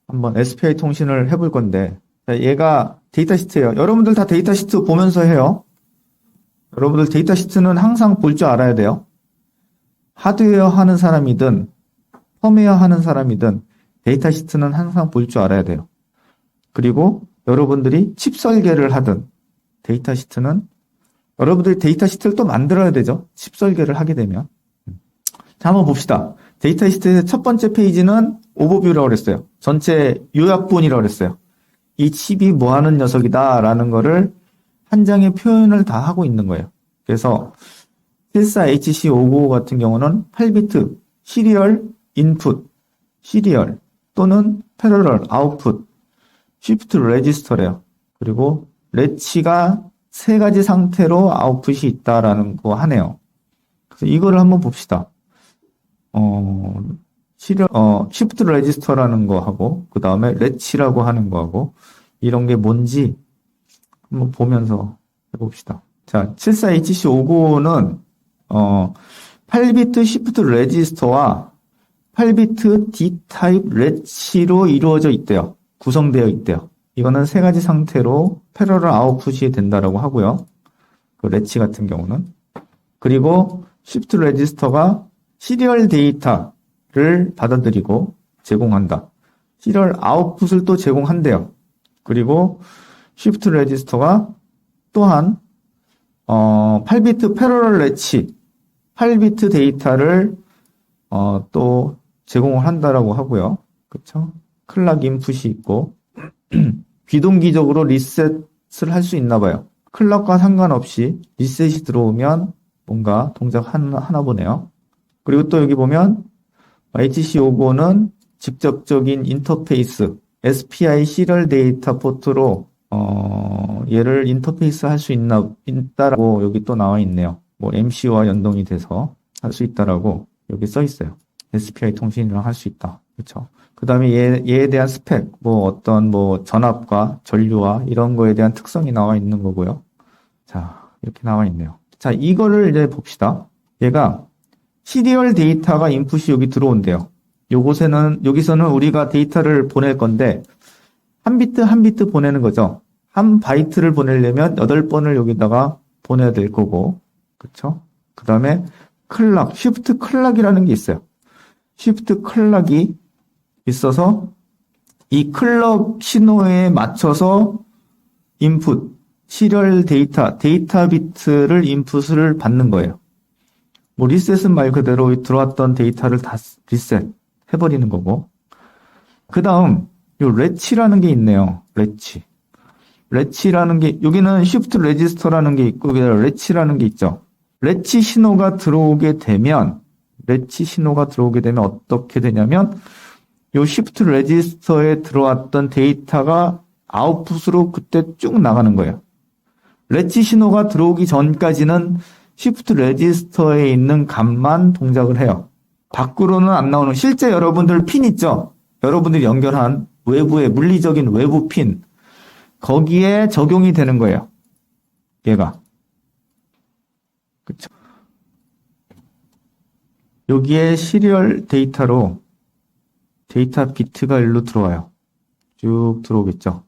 한번 SPI 통신을 해볼 건데, 자, 얘가 데이터 시트예요. 여러분들 다 데이터 시트 보면서 해요. 여러분들 데이터 시트는 항상 볼 줄 알아야 돼요. 하드웨어 하는 사람이든 펌웨어 하는 사람이든 데이터 시트는 항상 볼 줄 알아야 돼요. 그리고 여러분들이 칩 설계를 하든 데이터 시트는 여러분들이 데이터 시트를 또 만들어야 되죠. 칩 설계를 하게 되면. 자, 한번 봅시다. 데이터 시트의 첫 번째 페이지는 오버뷰라고 그랬어요. 전체 요약본이라고 그랬어요. 이 칩이 뭐 하는 녀석이다 라는 거를 한 장의 표현을 다 하고 있는 거예요. 그래서 74HC595 같은 경우는 8비트 시리얼 인풋, 시리얼 또는 패러럴 아웃풋, 쉬프트 레지스터래요. 그리고 레치가 세 가지 상태로 아웃풋이 있다라는 거 하네요. 그래서 이거를 한번 봅시다. 쉬프트 레지스터라는 거 하고, 그 다음에 레치라고 하는 거 하고, 이런 게 뭔지 한번 보면서 해봅시다. 자, 74HC595는 8비트 쉬프트 레지스터와 8비트 D 타입 레치로 이루어져 있대요. 구성되어 있대요. 이거는 세 가지 상태로 패러럴 아웃풋이 된다라고 하고요. 그 레치 같은 경우는. 그리고 쉬프트 레지스터가 시리얼 데이터를 받아들이고 제공한다. 시리얼 아웃풋을 또 제공한대요. 그리고 쉬프트 레지스터가 또한 8비트 패러럴 레치, 8비트 데이터를 또 제공을 한다라고 하고요. 그렇죠? 클락 인풋이 있고 비동기적으로 리셋을 할 수 있나 봐요. 클락과 상관없이 리셋이 들어오면 뭔가 동작 하나 보네요. 그리고 또 여기 보면 HC595는 직접적인 인터페이스 SPI 시리얼 데이터 포트로 얘를 인터페이스 할 수 있다라고 여기 또 나와 있네요. 뭐 MCU와 연동이 돼서 할 수 있다라고 여기 써 있어요. SPI 통신이랑 할 수 있다. 그렇죠? 그 다음에 얘에 대한 스펙, 뭐 어떤 뭐 전압과 전류와 이런 거에 대한 특성이 나와 있는 거고요. 자, 이렇게 나와 있네요. 자, 이거를 이제 봅시다. 얘가 시리얼 데이터가 인풋이 여기 들어온대요. 여기서는 우리가 데이터를 보낼 건데, 한 비트 한 비트 보내는 거죠. 한 바이트를 보내려면 8번을 여기다가 보내야 될 거고, 그쵸? 그 다음에 클락, 쉬프트 클락이라는 게 있어요. 쉬프트 클락이 있어서 이 클럭 신호에 맞춰서 인풋, 시리얼 데이터 비트를 인풋을 받는 거예요. 뭐 리셋은 말 그대로 들어왔던 데이터를 다 리셋 해버리는 거고. 그 다음 요 레치라는 게 있네요. 레치라는 게 여기는 쉬프트 레지스터라는 게 있고 여기다 레치라는 게 있죠. 레치 신호가 들어오게 되면 어떻게 되냐면 요 쉬프트 레지스터에 들어왔던 데이터가 아웃풋으로 그때 쭉 나가는 거예요. 레치 신호가 들어오기 전까지는 쉬프트 레지스터에 있는 값만 동작을 해요. 밖으로는 안 나오는 실제 여러분들 핀 있죠? 여러분들이 연결한 외부의 물리적인 외부 핀 거기에 적용이 되는 거예요. 얘가. 그쵸? 여기에 시리얼 데이터로 데이터 비트가 일로 들어와요. 쭉 들어오겠죠.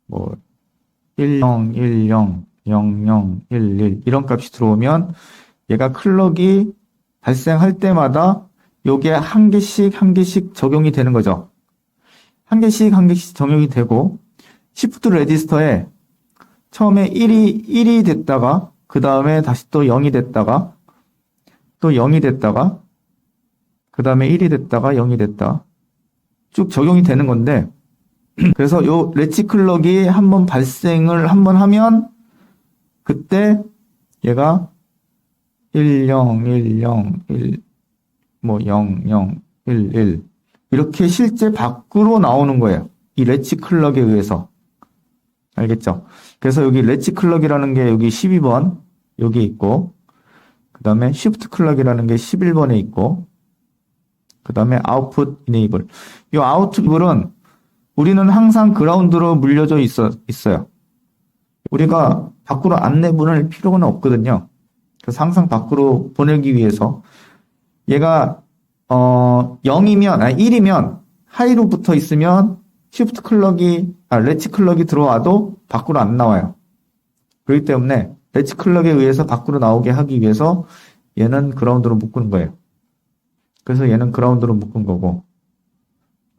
뭐 10, 10, 00, 11 이런 값이 들어오면 얘가 클럭이 발생할 때마다 요게 한 개씩 적용이 되는 거죠. 한 개씩 적용이 되고 시프트 레지스터에 처음에 1이 됐다가 그 다음에 다시 또 0이 됐다가 또 0이 됐다가 그 다음에 1이 됐다가 0이 됐다 쭉 적용이 되는 건데 그래서 요 레치 클럭이 한번 발생을 한번 하면 그때 얘가 10, 10, 1, 00, 11 이렇게 실제 밖으로 나오는 거예요. 이 레치 클럭에 의해서. 알겠죠? 그래서 여기 레치 클럭이라는 게 여기 12번 여기 있고 그 다음에 쉬프트 클럭이라는 게 11번에 있고 그 다음에 아웃풋 이네이블. 이 아웃풋은 우리는 항상 그라운드로 물려져 있어요. 우리가 밖으로 안 내보낼 필요는 없거든요. 그래서 항상 밖으로 보내기 위해서 얘가 1이면 하이로 붙어 있으면 렛치 클럭이 들어와도 밖으로 안 나와요. 그렇기 때문에 렛치 클럭에 의해서 밖으로 나오게 하기 위해서 얘는 그라운드로 묶은 거예요. 그래서 얘는 그라운드로 묶은 거고,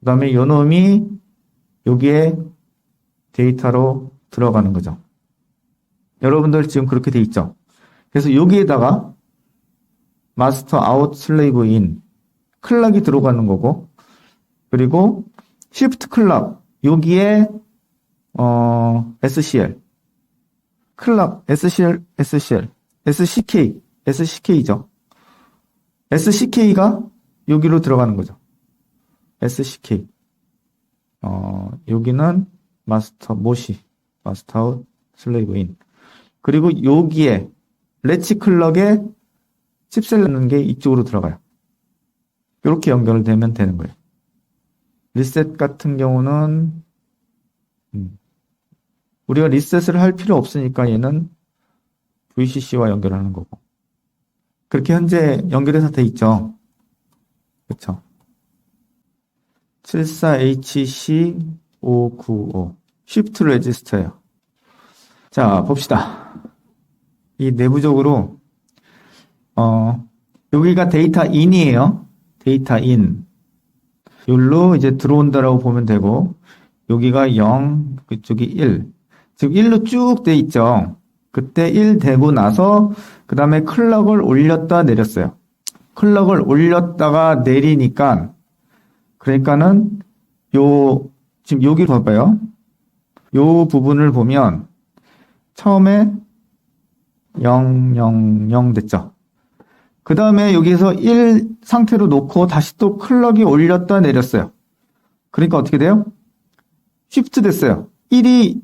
그 다음에 요 놈이 여기에 데이터로 들어가는 거죠. 여러분들 지금 그렇게 돼 있죠? 그래서 여기에다가 마스터 아웃 슬레이브 인 클락이 들어가는 거고, 그리고 시프트 클락 여기에 SCL 클락 SCL SCK죠. SCK가 여기로 들어가는 거죠. SCK 여기는 마스터 아웃 슬레이브 인, 그리고 여기에 렛치 클럭에 칩셀라는 게 이쪽으로 들어가요. 이렇게 연결되면 되는 거예요. 리셋 같은 경우는 우리가 리셋을 할 필요 없으니까 얘는 VCC와 연결하는 거고, 그렇게 현재 연결해서 돼 있죠. 그렇죠? 74HC595 쉬프트 레지스터예요. 자, 봅시다. 이 내부적으로 여기가 데이터 인이에요. 데이터 인. 여기로 이제 들어온다라고 보면 되고, 여기가 0, 그쪽이 1. 지금 1로 쭉 돼 있죠. 그때 1 되고 나서 그 다음에 클럭을 올렸다 내렸어요. 클럭을 올렸다가 내리니까, 그러니까는 지금 여기 봐봐요. 요 부분을 보면 처음에 0, 0, 0 됐죠. 그 다음에 여기서 1 상태로 놓고 다시 또 클럭이 올렸다 내렸어요. 그러니까 어떻게 돼요? 쉬프트 됐어요. 1이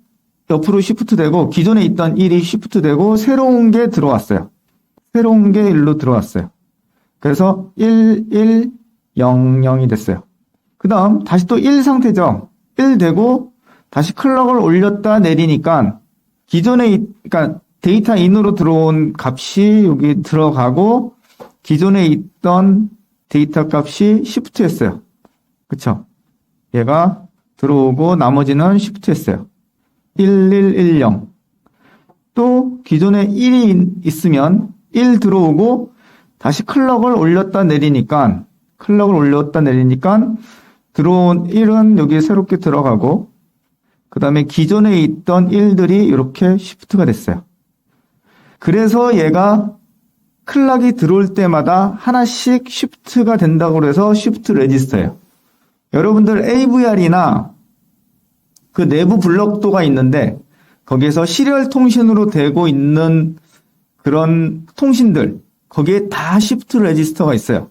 옆으로 쉬프트 되고, 기존에 있던 1이 쉬프트 되고, 새로운 게 들어왔어요. 새로운 게 1로 들어왔어요. 그래서 1, 1, 0, 0이 됐어요. 그 다음 다시 또 1 상태죠. 1 되고 다시 클럭을 올렸다 내리니까 그러니까 데이터 인으로 들어온 값이 여기 들어가고, 기존에 있던 데이터 값이 쉬프트 했어요. 그쵸? 얘가 들어오고 나머지는 쉬프트 했어요. 1110. 또 기존에 1이 있으면 1 들어오고 다시 클럭을 올렸다 내리니까 들어온 1은 여기 새롭게 들어가고, 그 다음에 기존에 있던 1들이 이렇게 쉬프트가 됐어요. 그래서 얘가 클락이 들어올 때마다 하나씩 쉬프트가 된다고 해서 쉬프트 레지스터예요. 여러분들 AVR이나 그 내부 블록도가 있는데, 거기에서 시리얼 통신으로 되고 있는 그런 통신들, 거기에 다 쉬프트 레지스터가 있어요.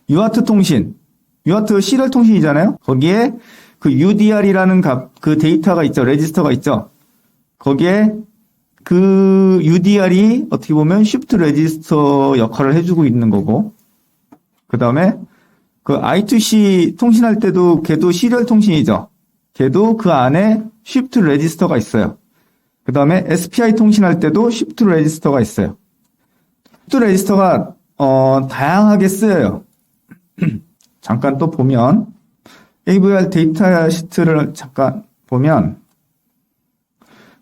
UART 통신, UART 시리얼 통신이잖아요. 거기에 그 UDR이라는 그 데이터가 있죠. 레지스터가 있죠. 거기에 그 UDR이 어떻게 보면 쉬프트 레지스터 역할을 해주고 있는 거고, 그 다음에 그 I2C 통신할 때도 걔도 시리얼 통신이죠. 걔도 그 안에 쉬프트 레지스터가 있어요. 그 다음에 SPI 통신할 때도 쉬프트 레지스터가 있어요. 쉬프트 레지스터가 다양하게 쓰여요. 잠깐 또 보면, AVR 데이터 시트를 잠깐 보면,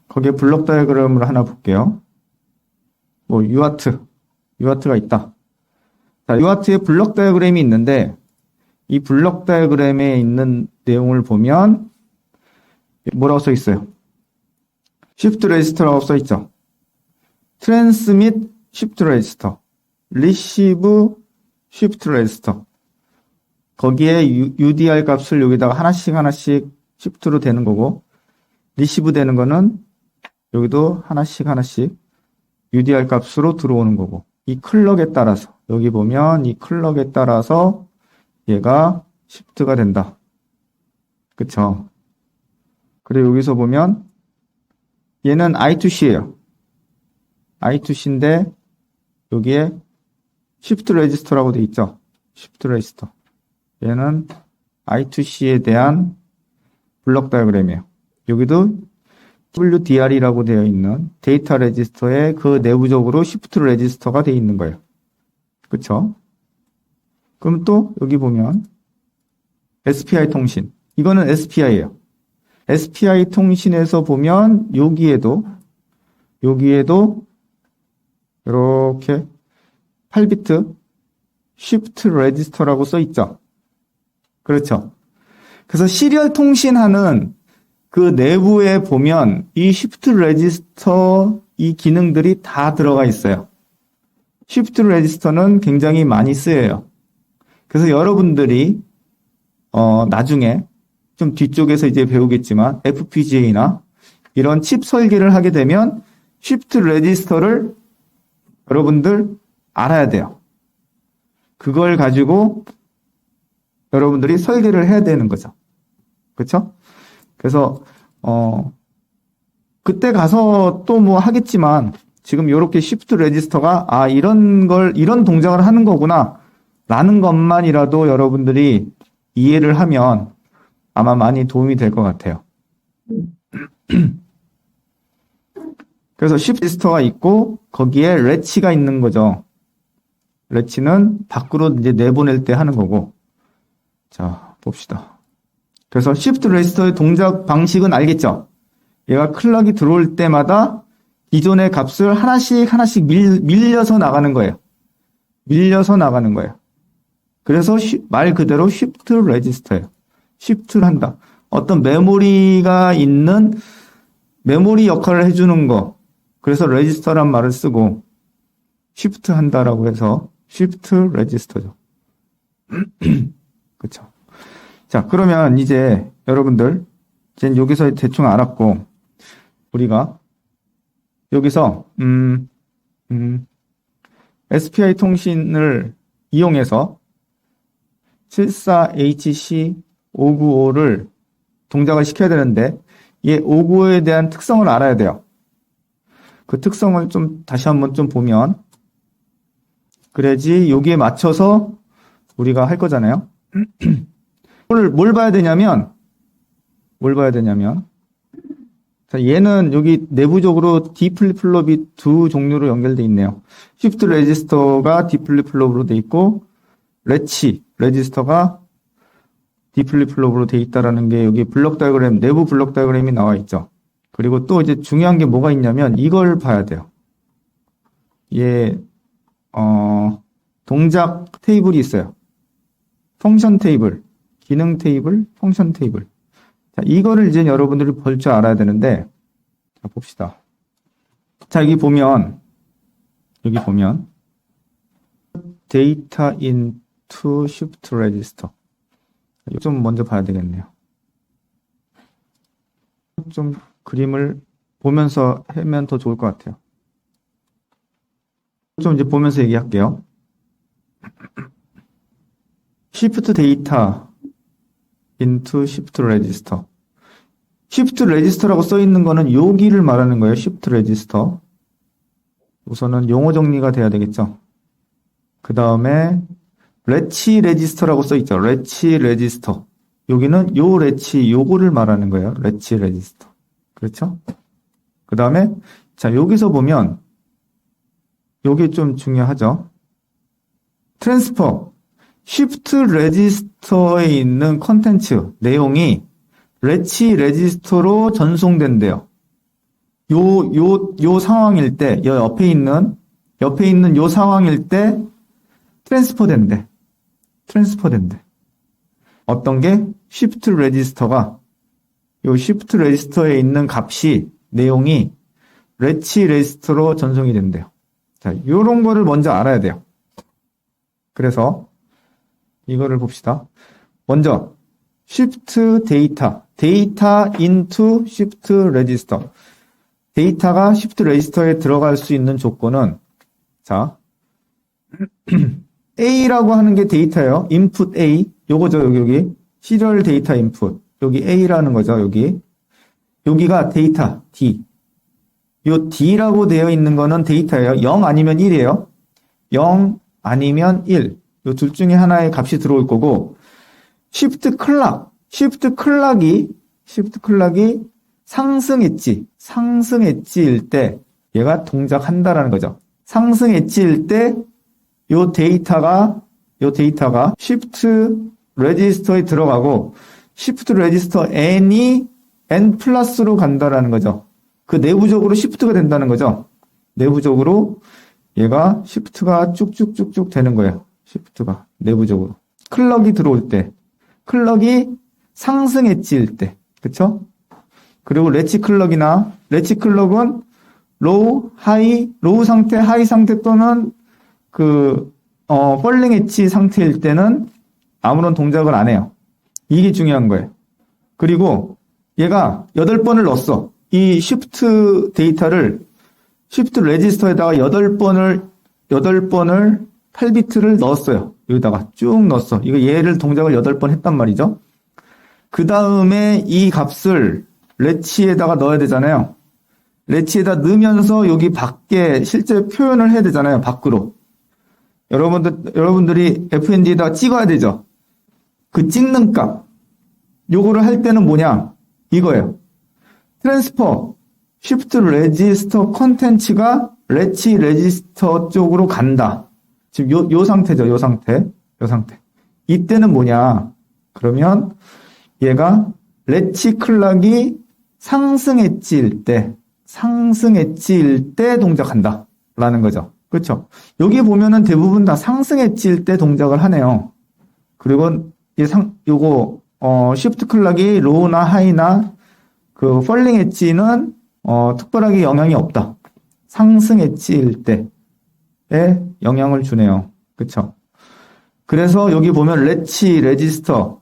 거기에 블록 다이어그램을 하나 볼게요. UART가 있다. 자, UART에 블록 다이어그램이 있는데, 이 블록 다이어그램에 있는 내용을 보면 뭐라고 써 있어요? 쉬프트 레지스터라고 써 있죠. 트랜스밋 쉬프트 레지스터, 리시브 쉬프트 레지스터. 거기에 UDR 값을 여기다가 하나씩 쉬프트로 되는 거고, 리시브 되는 거는 여기도 하나씩 UDR 값으로 들어오는 거고, 이 클럭에 따라서, 여기 보면 이 클럭에 따라서 얘가 쉬프트가 된다. 그쵸? 그리고 여기서 보면 얘는 I2C예요. I2C인데 여기에 쉬프트 레지스터라고 돼 있죠. 쉬프트 레지스터. 얘는 I2C에 대한 블록 다이어그램이에요. 여기도 WDR이라고 되어 있는 데이터 레지스터에 그 내부적으로 쉬프트 레지스터가 되어 있는 거예요. 그쵸? 그럼 또 여기 보면 SPI 통신. 이거는 SPI예요. SPI 통신에서 보면 여기에도 이렇게 8비트 쉬프트 레지스터라고 써 있죠. 그렇죠. 그래서 시리얼 통신하는 그 내부에 보면 이 쉬프트 레지스터 이 기능들이 다 들어가 있어요. 쉬프트 레지스터는 굉장히 많이 쓰여요. 그래서 여러분들이 나중에 좀 뒤쪽에서 이제 배우겠지만 FPGA나 이런 칩 설계를 하게 되면 쉬프트 레지스터를 여러분들 알아야 돼요. 그걸 가지고 여러분들이 설계를 해야 되는 거죠. 그렇죠? 그래서 그때 가서 또 뭐 하겠지만 지금 이렇게 쉬프트 레지스터가 이런 동작을 하는 거구나 라는 것만이라도 여러분들이 이해를 하면 아마 많이 도움이 될 것 같아요. 그래서 쉬프트 레지스터가 있고 거기에 레치가 있는 거죠. 레치는 밖으로 이제 내보낼 때 하는 거고. 자, 봅시다. 그래서 쉬프트 레지스터의 동작 방식은 알겠죠? 얘가 클럭이 들어올 때마다 기존의 값을 하나씩 밀려서 나가는 거예요. 밀려서 나가는 거예요. 그래서 말 그대로 쉬프트 레지스터예요. 쉬프트를 한다. 어떤 메모리가 있는 메모리 역할을 해주는 거. 그래서 레지스터란 말을 쓰고 쉬프트 한다라고 해서 쉬프트 레지스터죠. 그렇죠. 자, 그러면 이제 여러분들 이제 여기서 대충 알았고 우리가 여기서 SPI 통신을 이용해서 74HC595를 동작을 시켜야 되는데 얘 595에 대한 특성을 알아야 돼요. 그 특성을 좀 다시 한번 좀 보면 그래야지 여기에 맞춰서 우리가 할 거잖아요. 뭘 봐야 되냐면 자, 얘는 여기 내부적으로 D 플립플롭이 두 종류로 연결되어 있네요. 쉬프트 레지스터가 D 플립플롭으로 되어 있고 레지스터가 D 플립플롭으로 되어 있다라는 게 여기 블록 다이어그램, 내부 블록 다이어그램이 나와 있죠. 그리고 또 이제 중요한 게 뭐가 있냐면 이걸 봐야 돼요. 얘 동작 테이블이 있어요. 펑션 테이블, 기능 테이블, 펑션 테이블. 자, 이거를 이제 여러분들이 볼 줄 알아야 되는데, 자, 봅시다. 자, 여기 보면, 데이터 into shift register. 이거 좀 먼저 봐야 되겠네요. 좀 그림을 보면서 하면 더 좋을 것 같아요. 좀 이제 보면서 얘기할게요. shift 데이터 into shift register. shift register라고 써 있는 거는 여기를 말하는 거예요. shift register. 우선은 용어 정리가 돼야 되겠죠. 그 다음에 렛치 레지스터라고 써 있죠. 렛치 레지스터. 여기는 요 렛치 요거를 말하는 거예요. 렛치 레지스터. 그렇죠? 그 다음에 자, 여기서 보면 요게 좀 중요하죠. 트랜스퍼. 쉬프트 레지스터에 있는 컨텐츠 내용이 렛치 레지스터로 전송된대요. 요 상황일 때, 옆에 있는 요 상황일 때 트랜스퍼 된대. 어떤 게 쉬프트 레지스터가 요 쉬프트 레지스터에 있는 값이 내용이 렛치 레지스터로 전송이 된대요. 자, 요런 거를 먼저 알아야 돼요. 그래서 이거를 봅시다. 먼저 shift 데이터 into shift register. 데이터가 shift register에 들어갈 수 있는 조건은 자 A라고 하는 게 데이터예요. input A 요거죠. 여기 시리얼 데이터 인풋 여기 A라는 거죠. 여기가 데이터 D. 요 D라고 되어 있는 거는 데이터예요. 0 아니면 1이에요. 0 아니면 1. 요 둘 중에 하나의 값이 들어올 거고, shift 클락이 상승 엣지일 때 얘가 동작한다라는 거죠. 상승 엣지일 때 요 데이터가 shift 레지스터에 들어가고 시프트 레지스터 N이 N 플러스로 간다라는 거죠. 그 내부적으로 시프트가 된다는 거죠. 내부적으로 얘가 시프트가 쭉쭉쭉쭉 되는 거예요. 시프트가 내부적으로. 클럭이 들어올 때, 클럭이 상승 엣지일 때, 그쵸? 그리고 레치 클럭은 로우 상태, 하이 상태 또는 펄링 엣지 상태일 때는 아무런 동작을 안 해요. 이게 중요한 거예요. 그리고 얘가 8번을 넣었어. 이 시프트 데이터를 시프트 레지스터에다가 8번을 8비트를 넣었어요. 여기다가 쭉 넣었어. 이거 얘를 동작을 8번 했단 말이죠. 그 다음에 이 값을 레치에다가 넣어야 되잖아요. 레치에다 넣으면서 여기 밖에 실제 표현을 해야 되잖아요. 밖으로. 여러분들이 FNG에다가 찍어야 되죠. 그 찍는 값. 요거를 할 때는 뭐냐? 이거예요. 트랜스퍼, 시프트 레지스터 컨텐츠가 레치 레지스터 쪽으로 간다. 지금 요 상태죠. 요 상태. 이때는 뭐냐? 그러면 얘가 레치 클락이 상승 엣지일 때 동작한다. 라는 거죠. 그렇죠? 여기 보면은 대부분 다 상승 엣지일 때 동작을 하네요. 그리고 요거 시프트 클락이 로우나 하이나 그 펄링 엣지는 특별하게 영향이 없다. 상승 엣지일 때에 영향을 주네요. 그쵸? 그래서 여기 보면 레치 레지스터,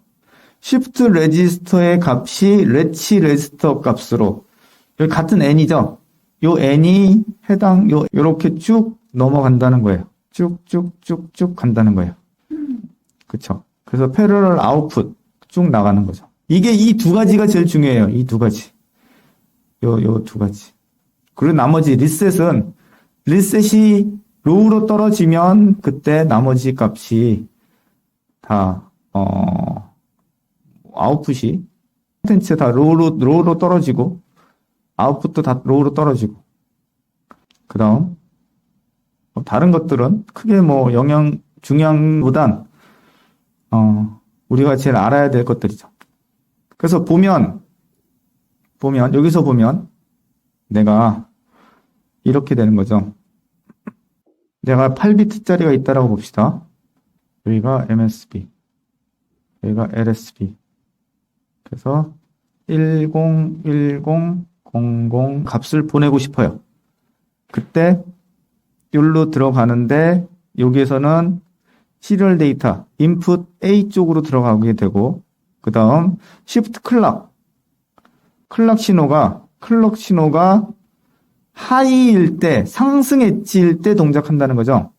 시프트 레지스터의 값이 레치 레지스터 값으로 여기 같은 n이죠? 요 n이 요렇게 쭉 넘어간다는 거예요. 쭉쭉쭉쭉 간다는 거예요. 그쵸? 그래서 패러럴 아웃풋 쭉 나가는 거죠. 이게 이 두 가지가 제일 중요해요. 이 두 가지. 요 두 가지. 그리고 나머지 리셋이 로우로 떨어지면 그때 나머지 값이 다 아웃풋이 콘텐츠 다 로우로 떨어지고 아웃풋도 다 로우로 떨어지고 그다음 다른 것들은 크게 중요함보단 우리가 제일 알아야 될 것들이죠. 그래서 여기서 보면 내가 이렇게 되는 거죠. 내가 8비트짜리가 있다라고 봅시다. 여기가 MSB, 여기가 LSB. 그래서 101000 값을 보내고 싶어요. 그때 여기로 들어가는데 여기에서는 시리얼 데이터 인풋 A 쪽으로 들어가게 되고 그 다음 시프트 클럭 신호가 하이일 때 상승 엣지일 때 동작한다는 거죠.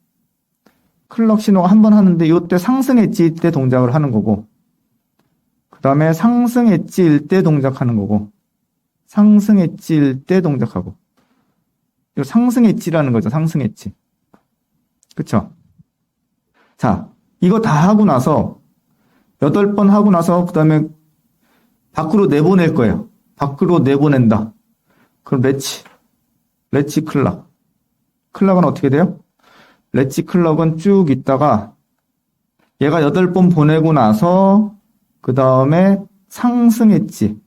클럭 신호가 한 번 하는데 이때 상승 엣지일 때 동작을 하는 거고 그 다음에 상승 엣지일 때 동작하는 거고 상승 엣지일 때 동작하고 이 상승 엣지라는 거죠. 상승 엣지. 그쵸? 자, 이거 다 하고 나서 8번 하고 나서 그 다음에 밖으로 내보낼 거예요. 밖으로 내보낸다. 그럼 레치 클럭은 어떻게 돼요? 레치 클럭은 쭉 있다가 얘가 8번 보내고 나서 그 다음에 상승 엣지.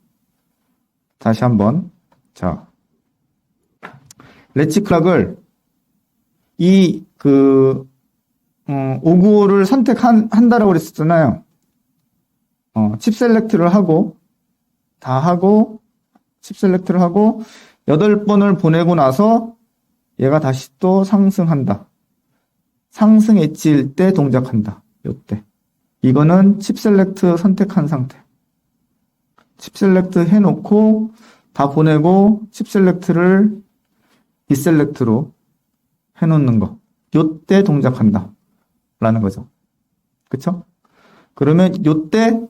다시 한번. 자, 레치 클럭을 595를 선택한다라고 그랬었잖아요. 칩 셀렉트를 하고 칩 셀렉트를 하고 8번을 보내고 나서 얘가 다시 또 상승한다. 상승 엣지일 때 동작한다. 요때. 이거는 칩 셀렉트 선택한 상태. 칩 셀렉트 해놓고 다 보내고 칩 셀렉트를 디셀렉트로 해놓는 거. 요때 동작한다. 라는 거죠. 그쵸? 그러면 요때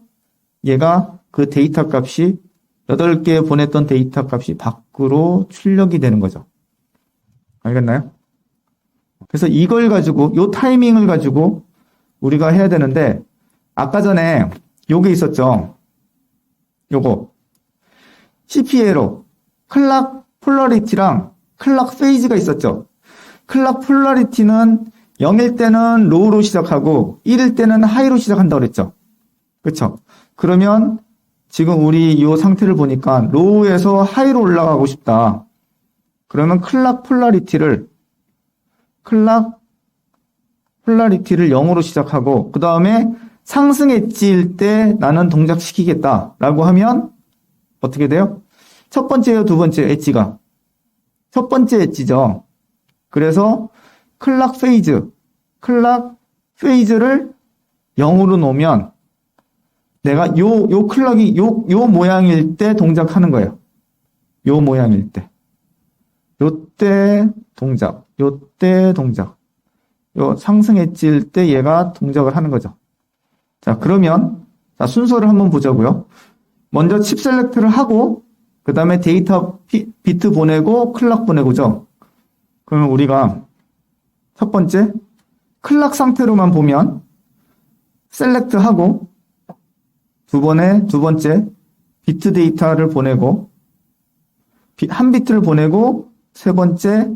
얘가 그 데이터 값이 8개 보냈던 데이터 값이 밖으로 출력이 되는 거죠. 알겠나요? 그래서 이걸 가지고 요 타이밍을 가지고 우리가 해야 되는데 아까 전에 요게 있었죠. 요거 CPA로 클락 폴러리티랑 클락 페이즈가 있었죠. 클락 폴러리티는 0일 때는 로우로 시작하고 1일 때는 하이로 시작한다고 그랬죠. 그쵸? 그러면 지금 우리 이 상태를 보니까 로우에서 하이로 올라가고 싶다. 그러면 클락 폴라리티를 0으로 시작하고 그 다음에 상승 엣지일 때 나는 동작시키겠다라고 하면 어떻게 돼요? 첫 번째요, 두 번째 엣지가? 첫 번째 엣지죠. 그래서 클락 페이즈를 0으로 놓으면 내가 요 클락이 요 모양일 때 동작하는 거예요. 요 모양일 때. 요때 동작. 요때 동작. 요 상승 엣지일 때 얘가 동작을 하는 거죠. 자, 그러면 자, 순서를 한번 보자고요. 먼저 칩 셀렉트를 하고 그 다음에 데이터 비트 보내고 클락 보내고죠. 그러면 우리가 첫 번째 클락 상태로만 보면 셀렉트 하고 두 번째 비트 데이터를 보내고 한 비트를 보내고 세 번째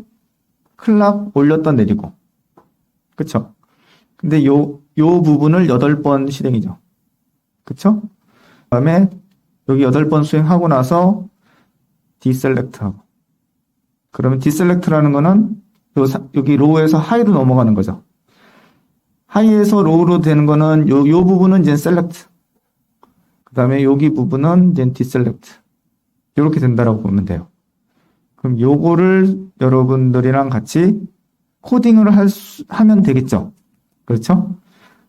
클락 올렸다 내리고 그쵸? 근데 요 부분을 8번 실행이죠. 그쵸? 그다음에 여기 8번 수행하고 나서 디셀렉트하고 그러면 디셀렉트라는 거는 여기 로우에서 하이로 넘어가는 거죠. 하이에서 로우로 되는 거는 요 부분은 이제 셀렉트. 그 다음에 여기 부분은 이제 디셀렉트. 이렇게 된다라고 보면 돼요. 그럼 요거를 여러분들이랑 같이 코딩을 하면 되겠죠. 그렇죠?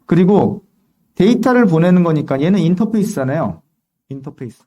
그리고 데이터를 보내는 거니까 얘는 인터페이스잖아요. 인터페이스.